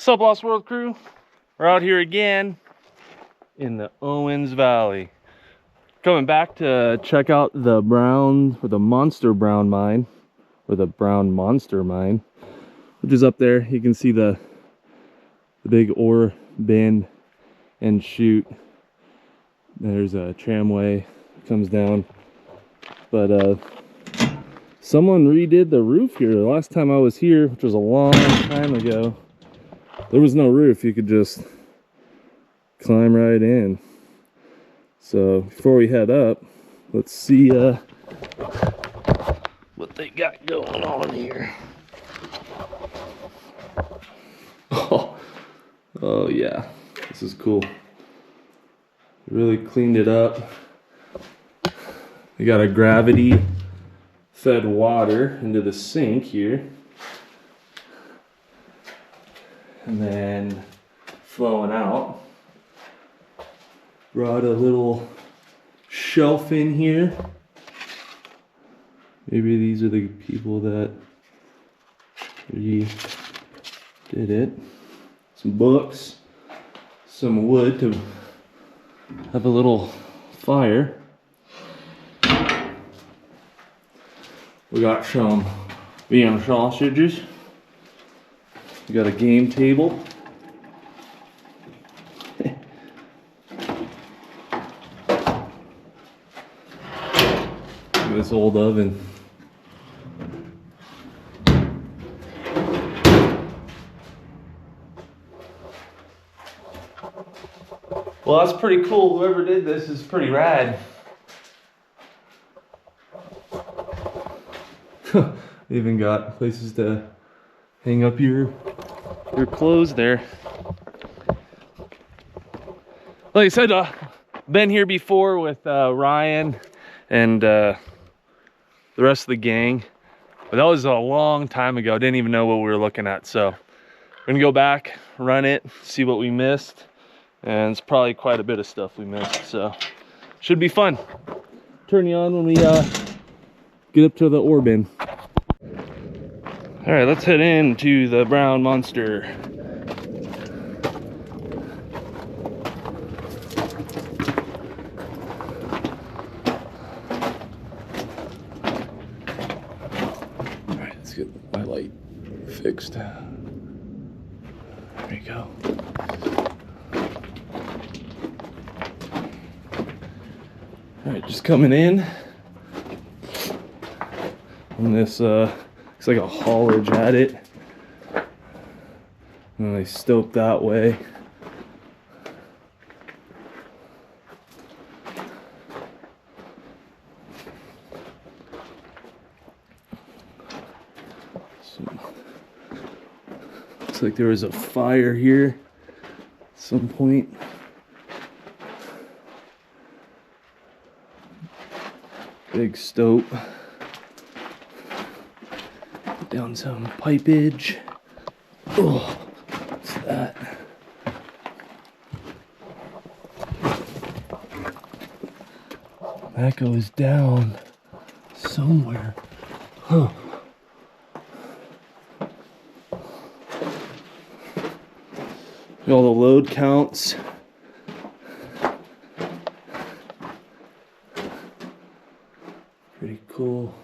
What's up, Lost World crew? We're out here again in the Owens Valley. Coming back to check out the brown, or the monster brown mine, or the brown monster mine, which is up there. You can see the big ore bin and chute. There's a tramway that comes down. But someone redid the roof here. The last time I was here, which was a long time ago, there was no roof. You could just climb right in. So before we head up, let's see what they got going on here. Oh yeah, this is cool. Really cleaned it up. We got a gravity fed water into the sink here, and then flowing out. Brought a little shelf in here. Maybe these are the people that did it. Some books, some wood to have a little fire. We got some VM sausages. We got a game table. This old oven. Well, that's pretty cool. Whoever did this is pretty rad. Even got places to hang up your clothes there. Like I said, been here before with Ryan and the rest of the gang, but that was a long time ago. Didn't even know what we were looking at. So we're gonna go back, run it, see what we missed, and it's probably quite a bit of stuff we missed. So should be fun. Turn you on when we get up to the ore bin. All right, let's head into the brown monster. All right, let's get my light fixed. There we go. All right, just coming in on this looks like a haulage at it, and they stoped that way. So, looks like there was a fire here at some point. Big stope. Put down some pipage. Oh, what's that? That goes down somewhere. Huh. All the load counts. Pretty cool.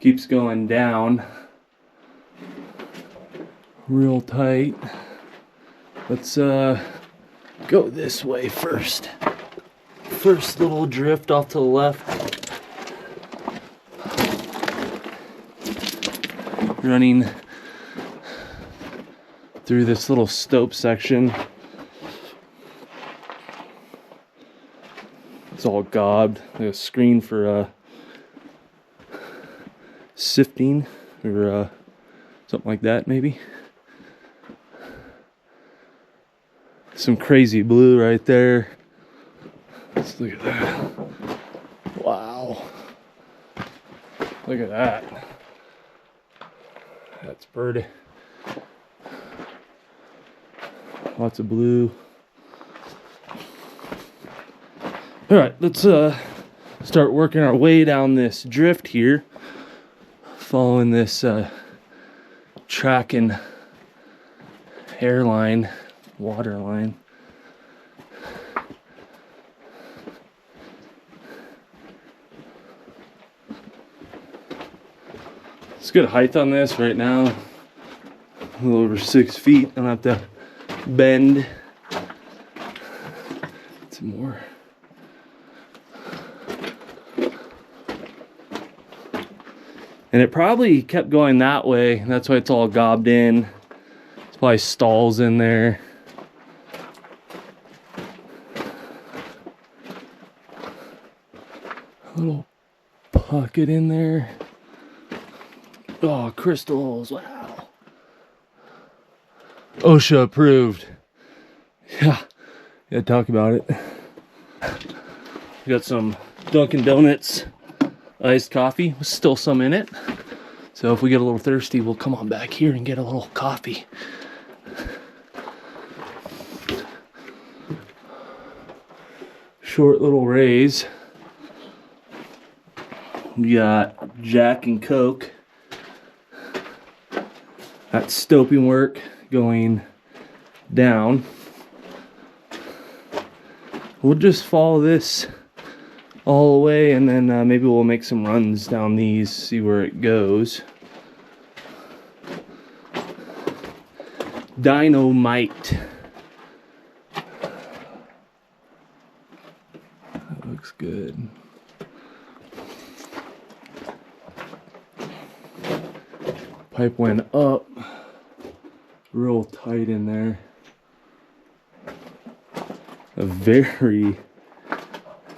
Keeps going down real tight. Let's go this way first. First little drift off to the left. Running through this little stope section. It's all gobbed. There's a screen for sifting or something like that, maybe. Some crazy blue right there. Let's look at that. Wow. Look at that. That's pretty. Lots of blue. All right, let's start working our way down this drift here, following this track and airline, water line. It's good height on this right now. A little over 6 feet. I don't have to bend. Some more. And it probably kept going that way. That's why it's all gobbed in. There's probably stalls in there. A little pocket in there. Oh, crystals, wow. OSHA approved. Yeah, gotta talk about it. We got some Dunkin' Donuts iced coffee with still some in it. So if we get a little thirsty, we'll come on back here and get a little coffee. Short little raise. We got Jack and Coke. That stoping work going down. We'll just follow this all the way, and then maybe we'll make some runs down these, see where it goes. Dynamite. That looks good. Pipe went up real tight in there. A very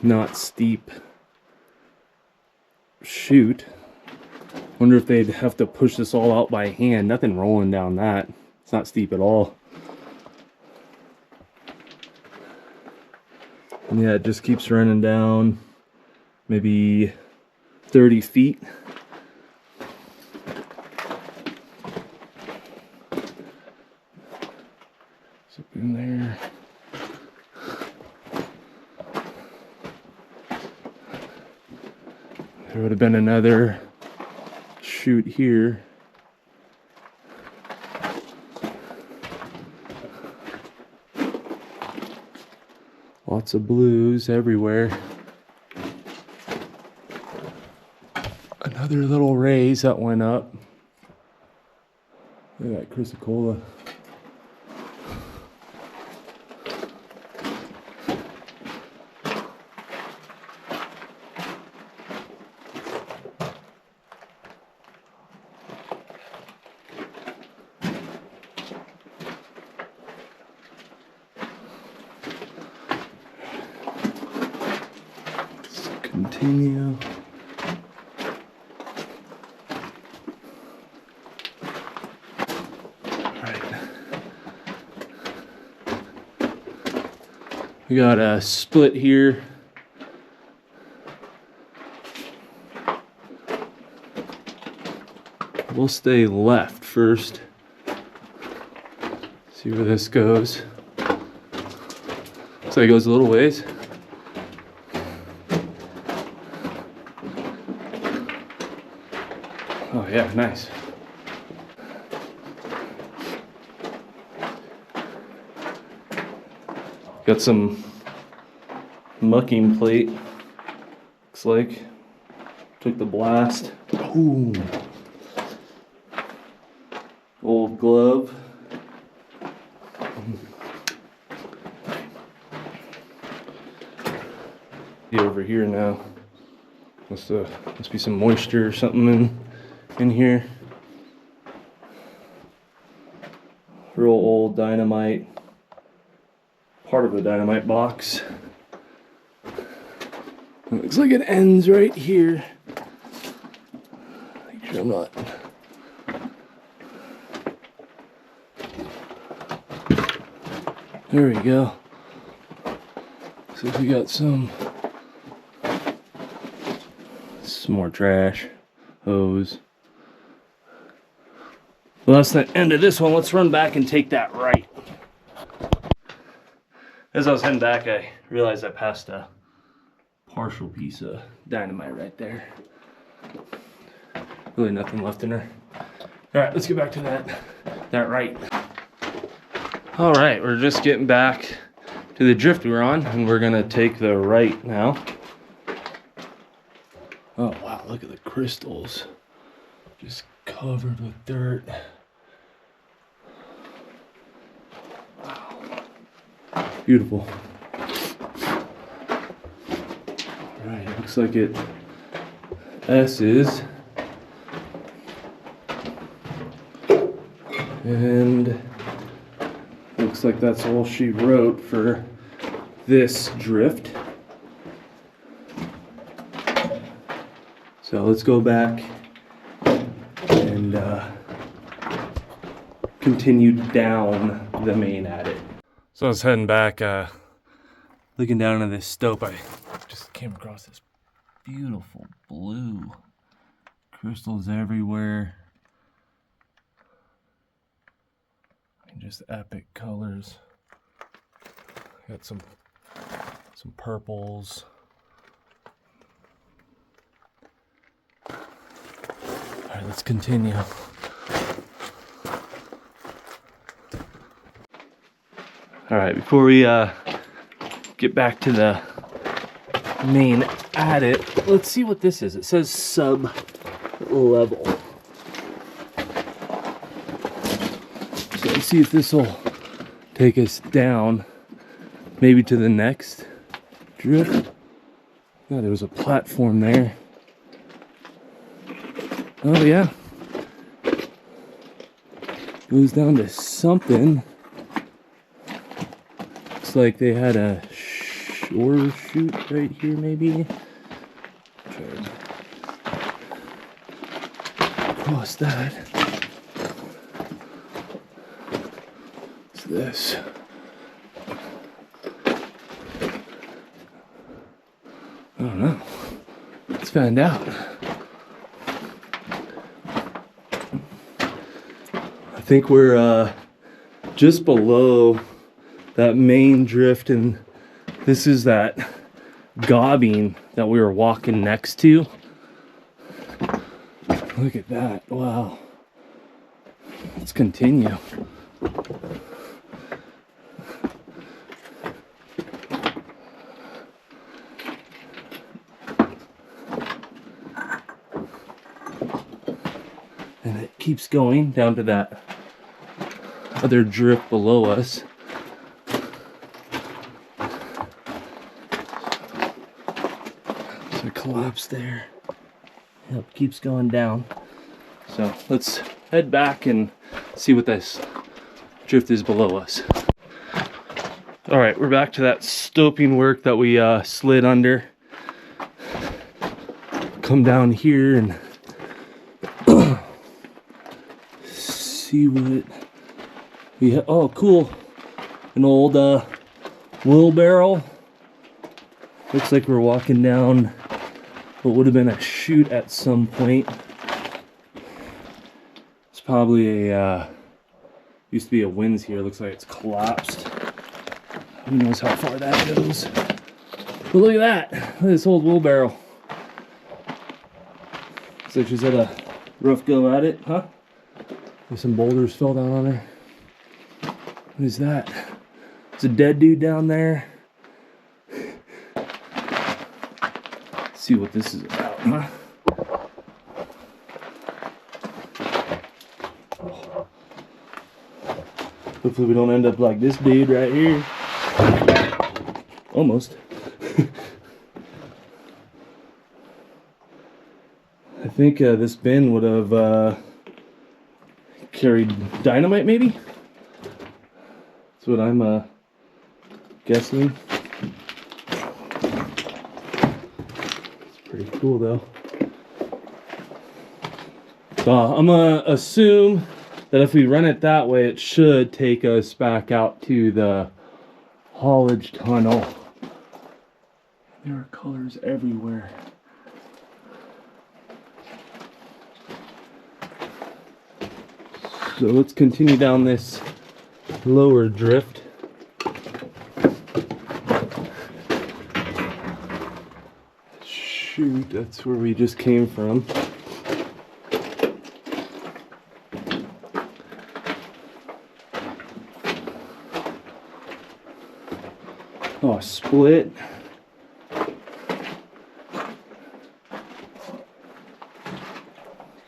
not steep chute. Wonder if they'd have to push this all out by hand. Nothing rolling down that. It's not steep at all. And yeah, it just keeps running down maybe 30 feet. It's up in there. There would have been another chute here. Lots of blues everywhere. Another little raise that went up. Look at that chrysocolla. Continue. Alright. We got a split here. We'll stay left first. See where this goes. So it goes a little ways. Oh yeah, nice. Got some mucking plate. Looks like took the blast. Ooh. Old glove. Be over here now. Must be some moisture or something in here. Real old dynamite. Part of the dynamite box. It looks like it ends right here. Make sure I'm not. There we go. So we got some more trash, hose. Well, that's the end of this one. Let's run back and take that right. As I was heading back, I realized I passed a partial piece of dynamite right there. Really nothing left in her. All right, let's get back to that right. All right, we're just getting back to the drift we were on, and we're gonna take the right now. Oh wow, look at the crystals. Just covered with dirt. Wow. Beautiful. All right, looks like it S's. And looks like that's all she wrote for this drift. So let's go back and continue down the main adit. So I was heading back, looking down at this stope. I just came across this beautiful blue. Crystals everywhere. And just epic colors. Got some purples. All right, let's continue. All right, before we get back to the main adit, let's see what this is. It says sub-level. So let's see if this will take us down, maybe to the next drift. Yeah, there was a platform there. Oh yeah. Goes down to something. Looks like they had a shore shoot right here, maybe. Try to cross that. What's this? I don't know. Let's find out. I think we're just below that main drift, and this is that gobbing that we were walking next to. Look at that. Wow. Let's continue. And it keeps going down to that other drift below us. So it collapsed there. Yep, keeps going down. So let's head back and see what this drift is below us. All right, we're back to that stoping work that we slid under. Come down here and see what we have. Oh, cool. An old wheelbarrow. Looks like we're walking down what would have been a chute at some point. It's probably a used to be a winds here. Looks like it's collapsed. Who knows how far that goes. But look at that. Look at this old wheelbarrow. Looks like she's had a rough go at it, huh? There's some boulders fell down on her. What is that? There's a dead dude down there. Let's see what this is about, huh? Hopefully we don't end up like this dude right here. Almost. I think this bin would have carried dynamite, maybe? That's what I'm guessing. It's pretty cool though. So I'm gonna assume that if we run it that way, it should take us back out to the haulage tunnel. There are colors everywhere. So let's continue down this lower drift. Shoot, that's where we just came from. Oh, split.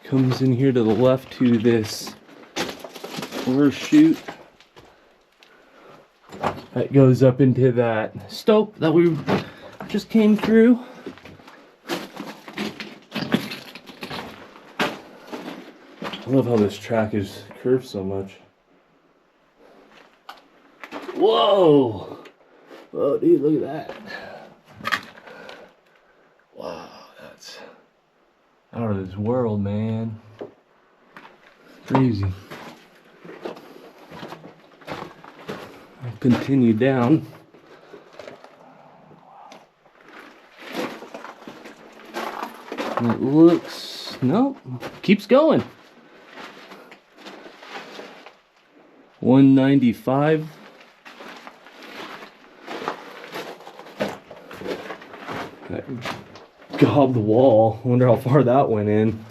Comes in here to the left to this ore chute that goes up into that stope that we just came through. I love how this track is curved so much. Whoa! Whoa, dude, look at that. Wow, that's out of this world, man. Crazy. I'll continue down. And it looks, nope, keeps going. 195. That gobbed the wall. I wonder how far that went in.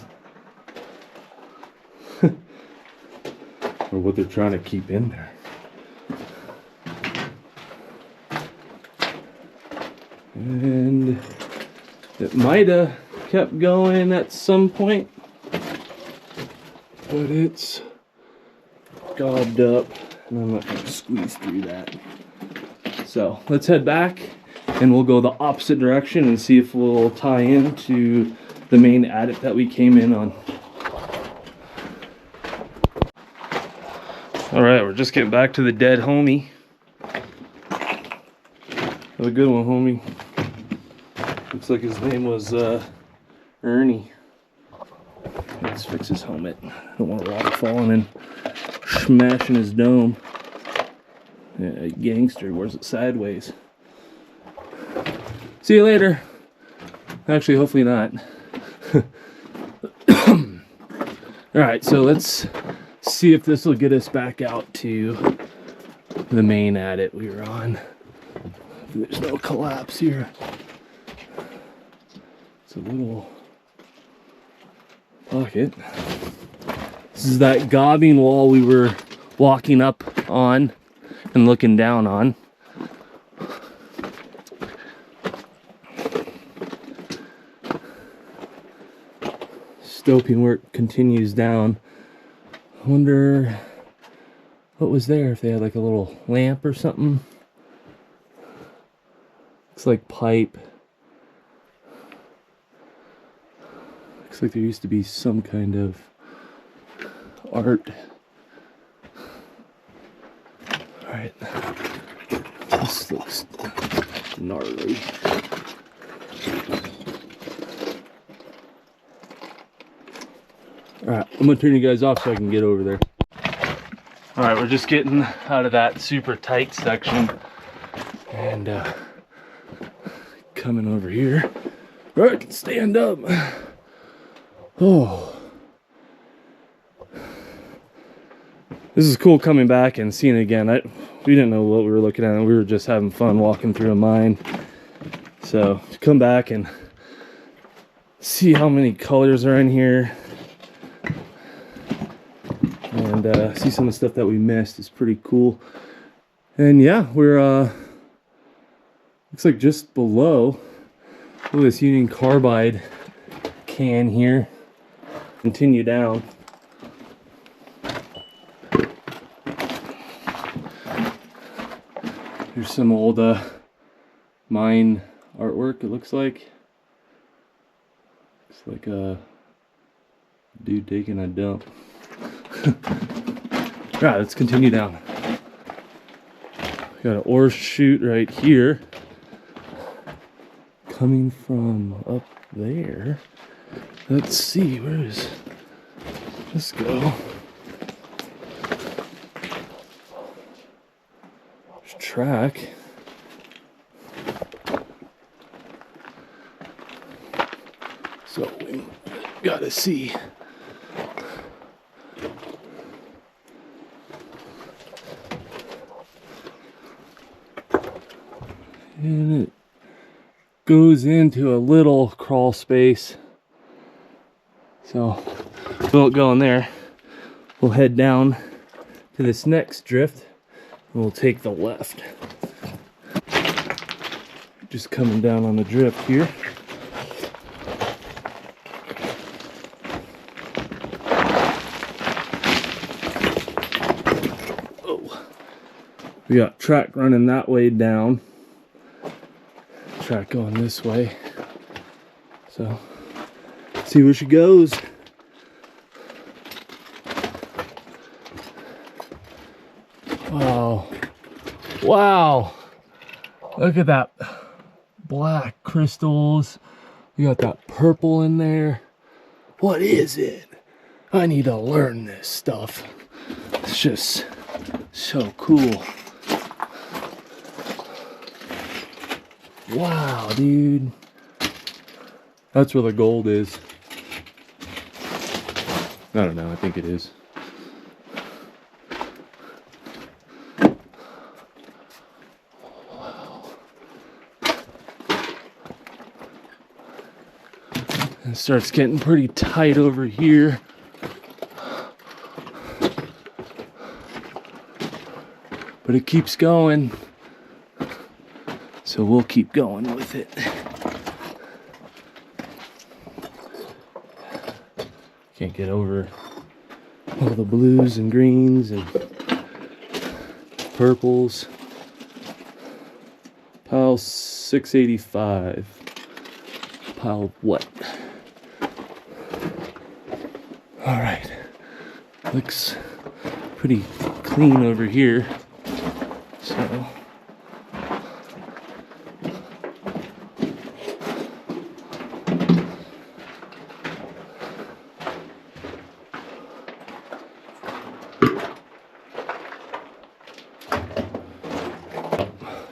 Or what they're trying to keep in there. And it might have kept going at some point, but it's gobbed up and I'm not going to squeeze through that. So let's head back and we'll go the opposite direction and see if we'll tie into the main adit that we came in on. All right, we're just getting back to the dead homie. Have a good one, homie. Looks like his name was Ernie. Let's fix his helmet. I don't want water falling and smashing his dome. Yeah, a gangster wears it sideways. See you later. Actually, hopefully not. Alright, so let's see if this will get us back out to the main adit we were on. There's no collapse here. It's a little pocket. This is that gobbing wall we were walking up on and looking down on. Stoping work continues down. I wonder what was there, if they had like a little lamp or something. Looks like pipe. Looks like there used to be some kind of art. Alright. This looks gnarly. Alright, I'm gonna turn you guys off so I can get over there. Alright, we're just getting out of that super tight section and coming over here. Alright, I can stand up. Oh. This is cool coming back and seeing it again. We didn't know what we were looking at. We were just having fun walking through a mine. So to come back and see how many colors are in here and see some of the stuff that we missed is pretty cool. And yeah, we're looks like just below. Look at this Union Carbide can here. Continue down. Here's some old mine artwork, it looks like. Looks like a dude taking a dump. Alright, let's continue down. Got an ore chute right here. Coming from up there. Let's see, where does this go? There's a track. So we gotta see. And it goes into a little crawl space. So we won't go in there. We'll head down to this next drift and we'll take the left. Just coming down on the drift here. Oh, we got track running that way down. Track going this way. So, see where she goes. Wow. Wow. Look at that black crystals. We got that purple in there. What is it? I need to learn this stuff. It's just so cool. Wow, dude. That's where the gold is. I don't know, I think it is. It starts getting pretty tight over here. But it keeps going. So we'll keep going with it. Can't get over all the blues and greens and purples. Pile 685. Pile of what? Alright. Looks pretty clean over here. So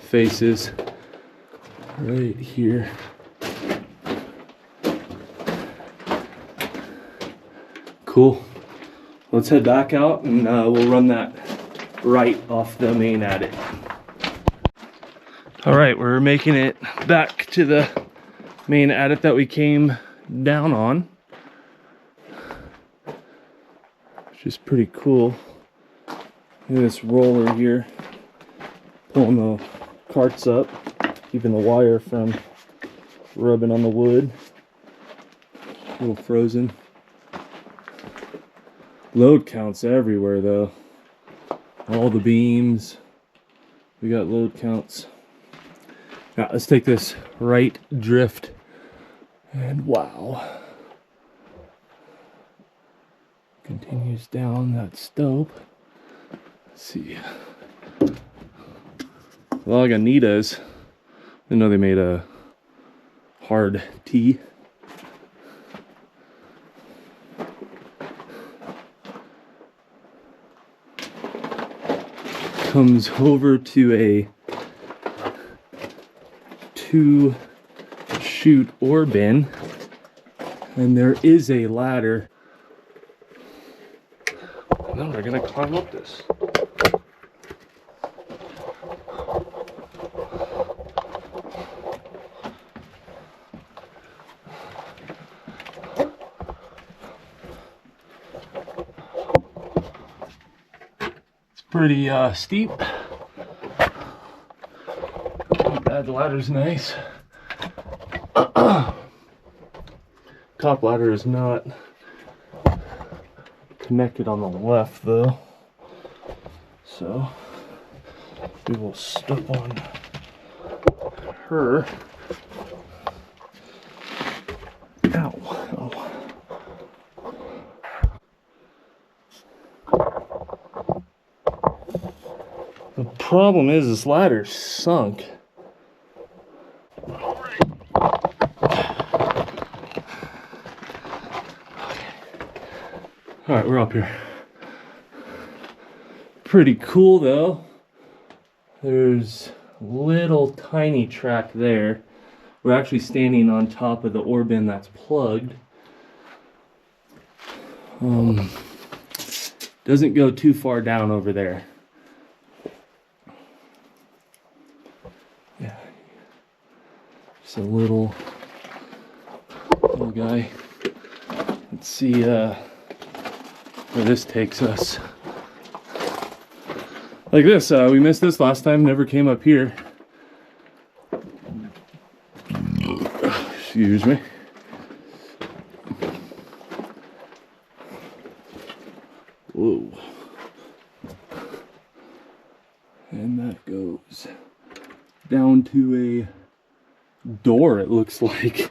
faces right here. Cool. Let's head back out and we'll run that right off the main adit. All right, we're making it back to the main adit that we came down on, which is pretty cool. Look at this roller here, pulling the carts up, keeping the wire from rubbing on the wood. A little frozen. Load counts everywhere though. All the beams. We got load counts. Now let's take this right drift. And wow. Continues down that stope. Let's see. Lagunitas. I didn't know they made a hard tea. Comes over to a 2-chute ore bin, and there is a ladder. Now we're gonna climb up this. Pretty steep. Not bad, the ladder's nice. Top ladder is not connected on the left though, so we will step on her. Ow. Oh. The problem is this ladder's sunk. Alright, we're up here. Pretty cool though. There's a little tiny track there. We're actually standing on top of the ore bin that's plugged. Doesn't go too far down over there. Yeah, just a little guy. Let's see where this takes us. Like this, we missed this last time, never came up here. Excuse me. Whoa. And that goes down to a door, it looks like.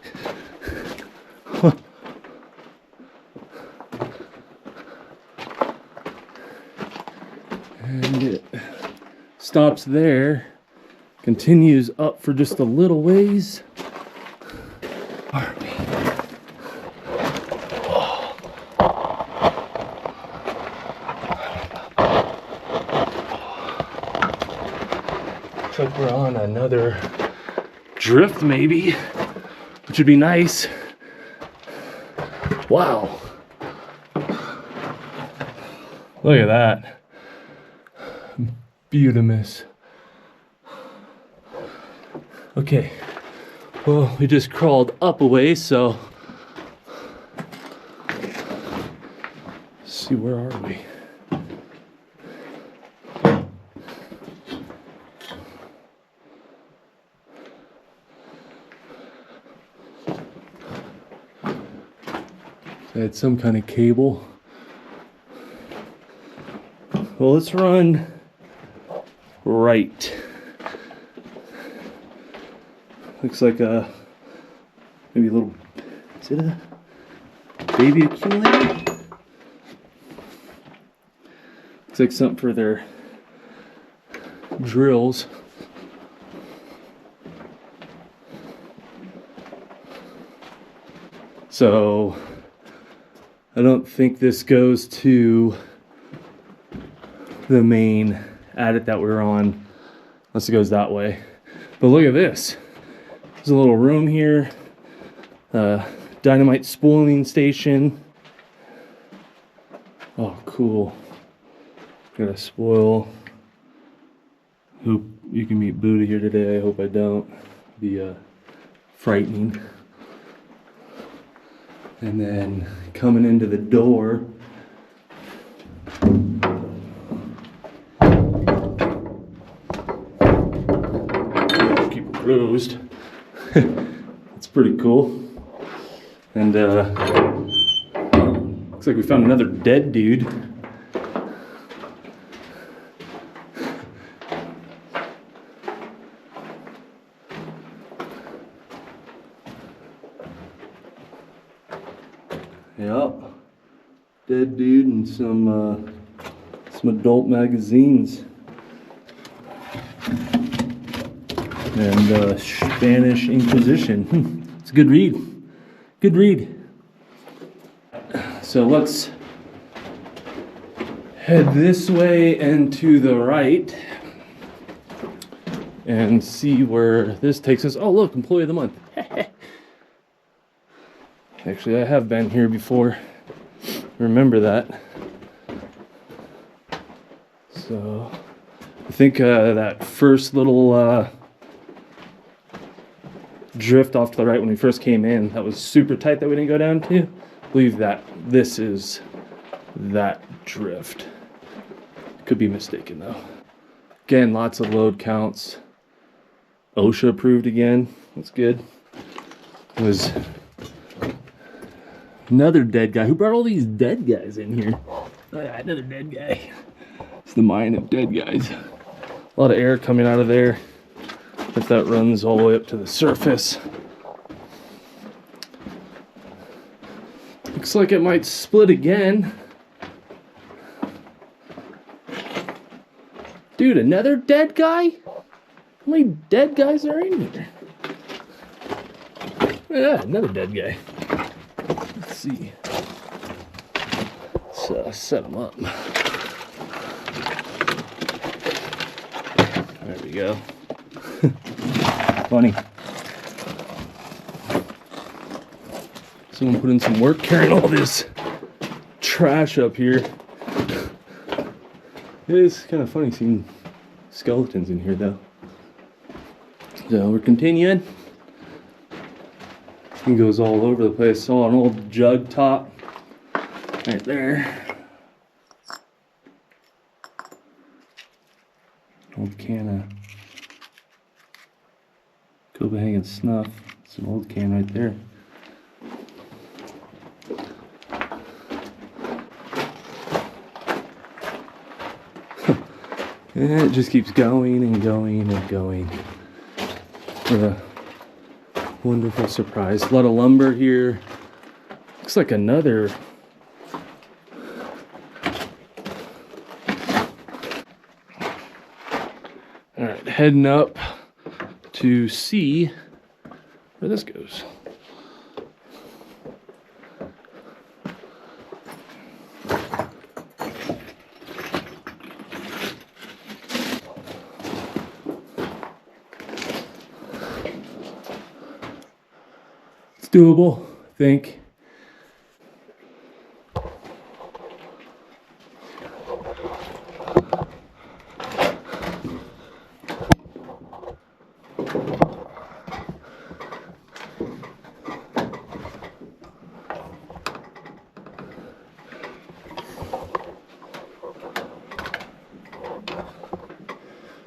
And it stops there, continues up for just a little ways. Looks like we're on another drift maybe, which would be nice. Wow. Look at that. Beautimous. Okay. Well, we just crawled up a way, so let's see, where are we? I had some kind of cable. Well, let's run right. Looks like a maybe a little, is it a baby accumulator? Looks like something for their drills. So I don't think this goes to the main adit that we're on, unless it goes that way. But look at this. There's a little room here, dynamite spooling station. Oh, cool. Got a spoil. Hope you can meet Buddha here today. I hope I don't. Be frightening. And then coming into the door, keep it closed. It's pretty cool. And looks like we found another dead dude. Yep, dead dude and some adult magazines. And Spanish Inquisition. It's a good read. Good read. So let's head this way and to the right and see where this takes us. Oh, look, Employee of the Month. Actually, I have been here before. Remember that. So I think that first little drift off to the right when we first came in, that was super tight that we didn't go down to. I believe that this is that drift. Could be mistaken though. Again, lots of load counts. OSHA approved again. That's good. It was another dead guy. Who brought all these dead guys in here? Oh, yeah, another dead guy. It's the mine of dead guys. A lot of air coming out of there. If that runs all the way up to the surface. Looks like it might split again. Dude, another dead guy? How many dead guys are in here? Yeah, another dead guy. Let's see. Let's set them up. There we go. Funny. Someone put in some work carrying all this trash up here. It is kind of funny seeing skeletons in here though. So we're continuing. It goes all over the place. Saw an old jug top right there. Old can of Copenhagen snuff. It's It's an old can right there. And it just keeps going and going and going. What a wonderful surprise. A lot of lumber here. Looks like another. Alright, heading up to see where this goes. It's doable, I think.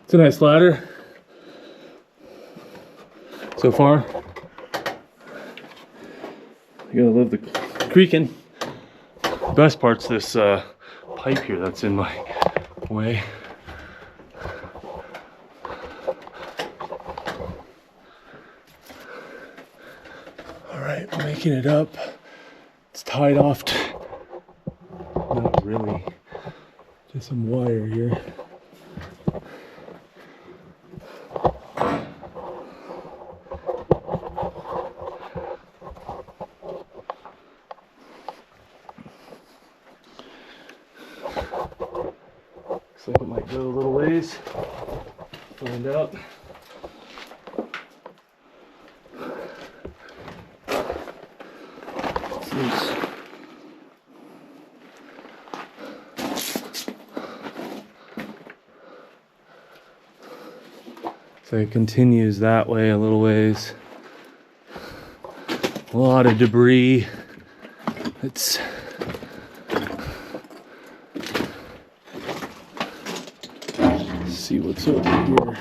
It's a nice ladder so far. You gotta love the creaking. Best part's this pipe here that's in my way. All right, making it up. It's tied off to, not really, just some wire here. Looks like it might go a little ways. Find out. So it continues that way a little ways. A lot of debris. Let's see what's over here.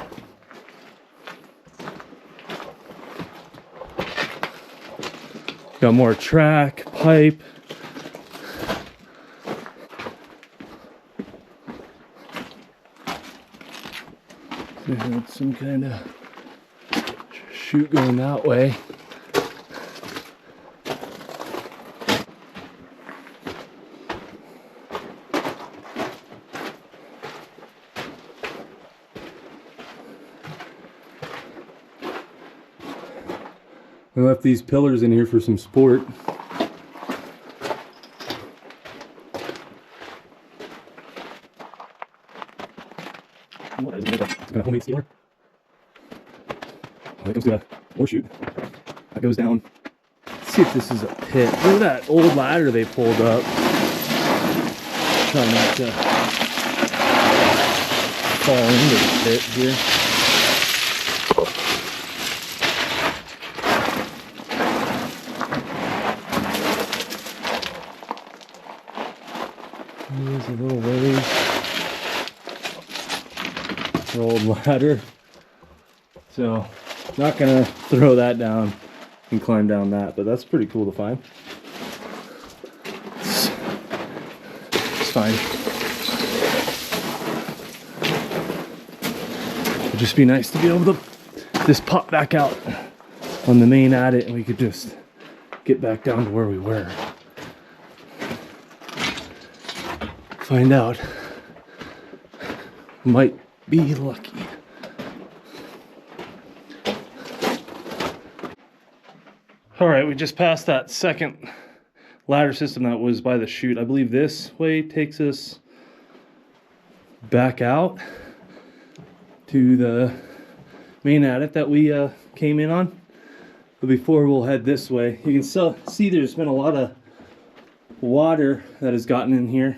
Got more track, pipe. There's some kind of chute going that way. I left these pillars in here for some sport. What is it? It's kind of homemade steamer. When it comes to a horseshoe, that goes down. Let's see if this is a pit. Look at that old ladder they pulled up. Try not to fall into the pit here. Here's a little ways. An old ladder. So, not gonna throw that down and climb down that, but that's pretty cool to find. It's fine. It'd just be nice to be able to just pop back out on the main adit and we could just get back down to where we were. Find out. Might be lucky. All right, we just passed that second ladder system that was by the chute. I believe this way takes us back out to the main adit that we came in on. But before we'll head this way, you can still see there's been a lot of water that has gotten in here.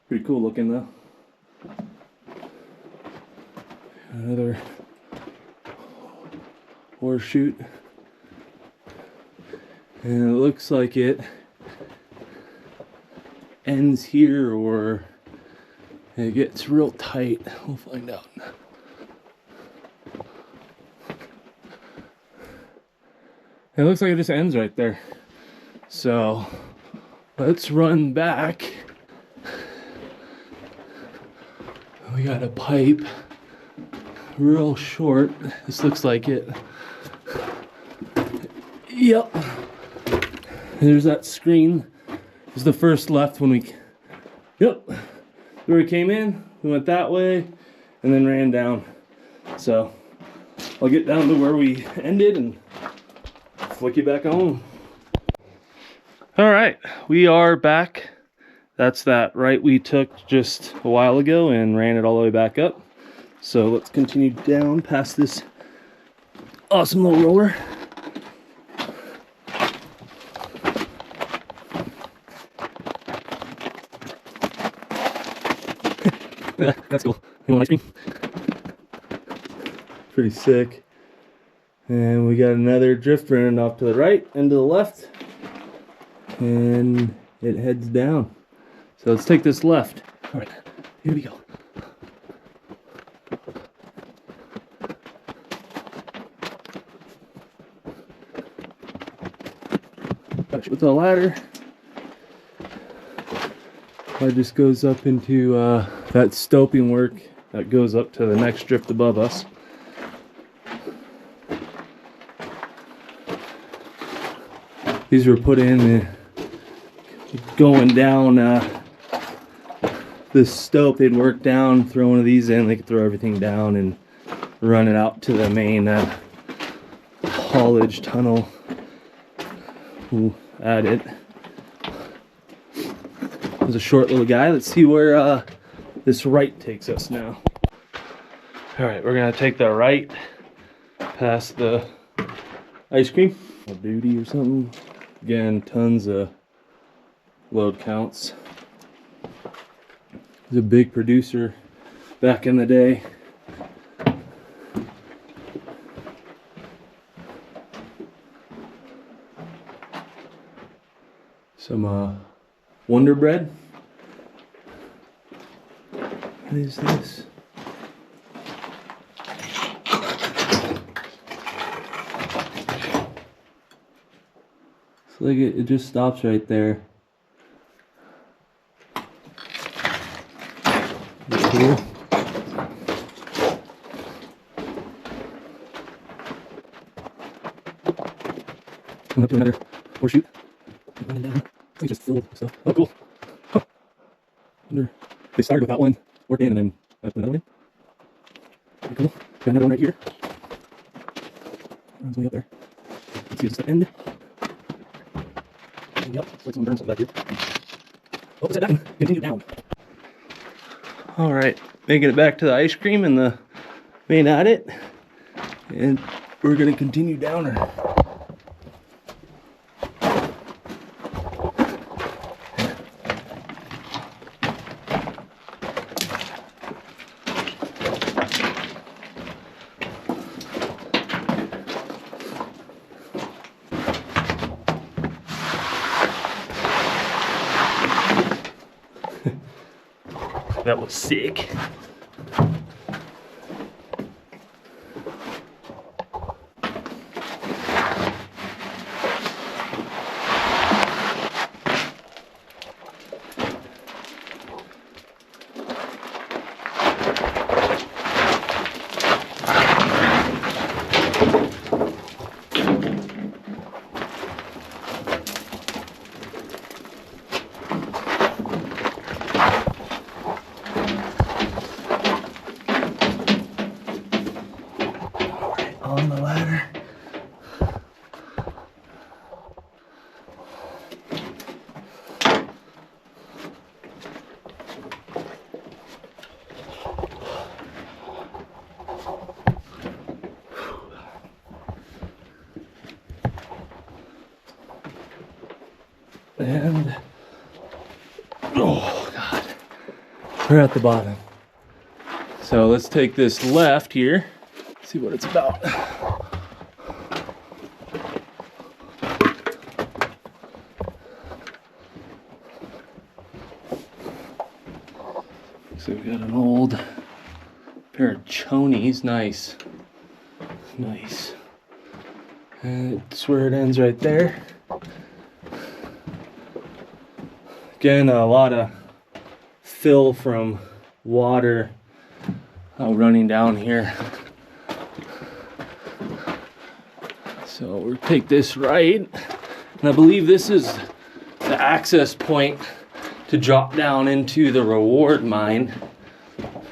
Pretty cool looking though. Another horseshoe. And it looks like it ends here or it gets real tight. We'll find out. It looks like it just ends right there. So let's run back. We got a pipe, real short. This looks like it. Yep. There's that screen. This is the first left when we, yep. Where we came in, we went that way and then ran down. So I'll get down to where we ended and flick you back on. All right, we are back. That's that right we took just a while ago and ran it all the way back up. So let's continue down past this awesome little roller. Yeah, that's cool. You want ice cream? Pretty sick. And we got another drift running off to the right and to the left. And it heads down. So let's take this left. All right, here we go. With the ladder, it just goes up into that stoping work that goes up to the next drift above us. These were put in going down this stope. They'd work down, throw one of these in, they could throw everything down and run it out to the main haulage tunnel. Ooh, at it. It was a short little guy. Let's see where this right takes us now. All right, we're gonna take the right past the ice cream. A duty or something. Again, tons of load counts. He's a big producer back in the day. Some Wonder Bread. What is this? It's like it just stops right there. Cool. Coming up to another horseshoe. Running down. It's just filled with stuff. Oh, cool. Huh. Wonder they started with that one, working, and then I put another one in. Pretty cool. Got another one right here. Runs way up there. Let's see if it's the end. Yep, looks like someone burned something back here. Oh, let's head back and continue down. All right, making it back to the ice cream and the main adit, and we're gonna continue down her. That was sick. On the ladder. And oh god, we're at the bottom. So let's take this left here, see what it's about. So we got an old pair of chonies. Nice. Nice. And it's where it ends right there. Again, a lot of fill from water running down here. So we'll take this right, and I believe this is the access point to drop down into the reward mine.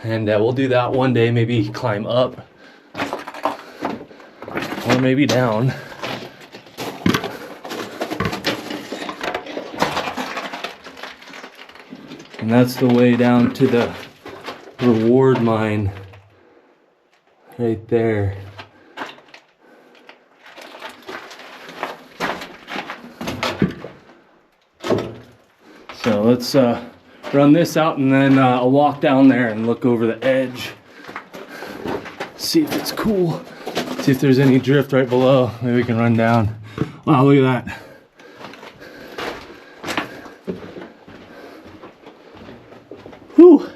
And we'll do that one day, maybe climb up or maybe down. And that's the way down to the reward mine right there. So let's run this out, and then I'll walk down there and look over the edge. See if it's cool. See if there's any drift right below. Maybe we can run down. Wow, look at that. Whew.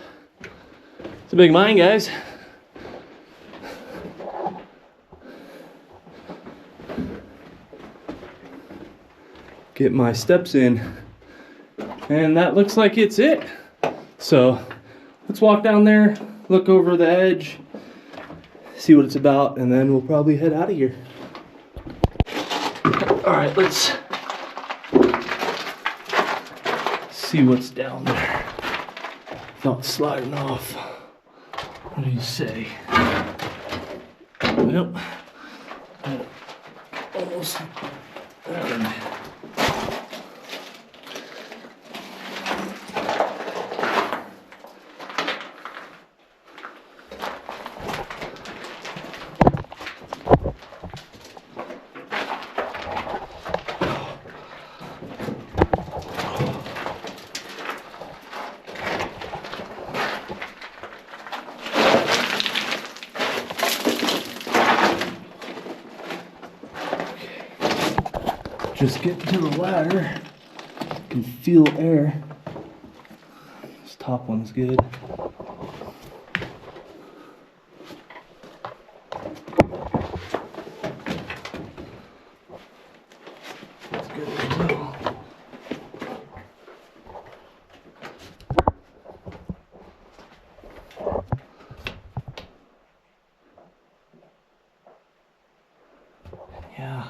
It's a big mine, guys. Get my steps in. And that looks like it's it. So let's walk down there, look over the edge, see what it's about, and then we'll probably head out of here. All right, let's see what's down there without sliding off. What do you say? Yep. Almost there. Just getting to the ladder. Can feel air. This top one's good. That's good as well. Yeah.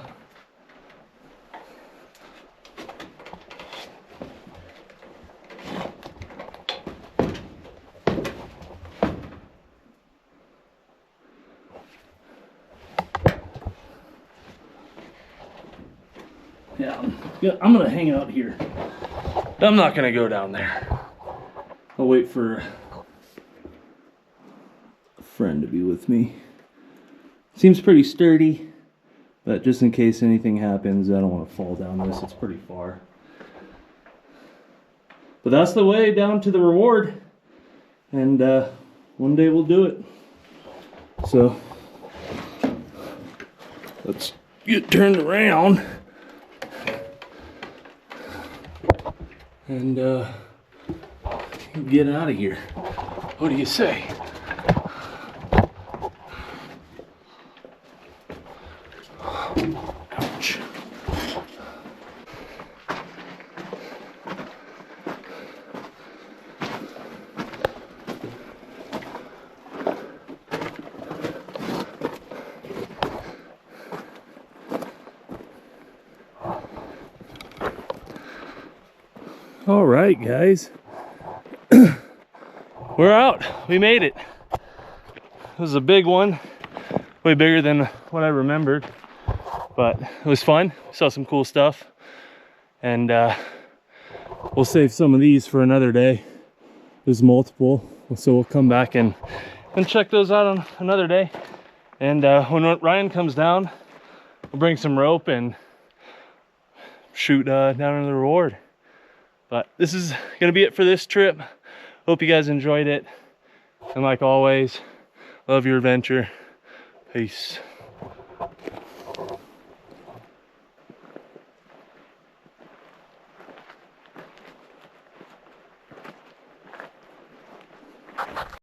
Yeah, I'm gonna hang out here. I'm not gonna go down there. I'll wait for a friend to be with me. Seems pretty sturdy, but just in case anything happens, I don't want to fall down this. It's pretty far. But that's the way down to the reward. And one day we'll do it. So let's get turned around. And get out of here. What do you say? Ouch. All right, guys. We're out. We made it. It was a big one, way bigger than what I remembered, but it was fun. Saw some cool stuff, and we'll save some of these for another day. There's multiple, so we'll come back and check those out on another day. And when Ryan comes down, we'll bring some rope and shoot down into the reward. But this is gonna be it for this trip. Hope you guys enjoyed it. And like always, love your adventure. Peace.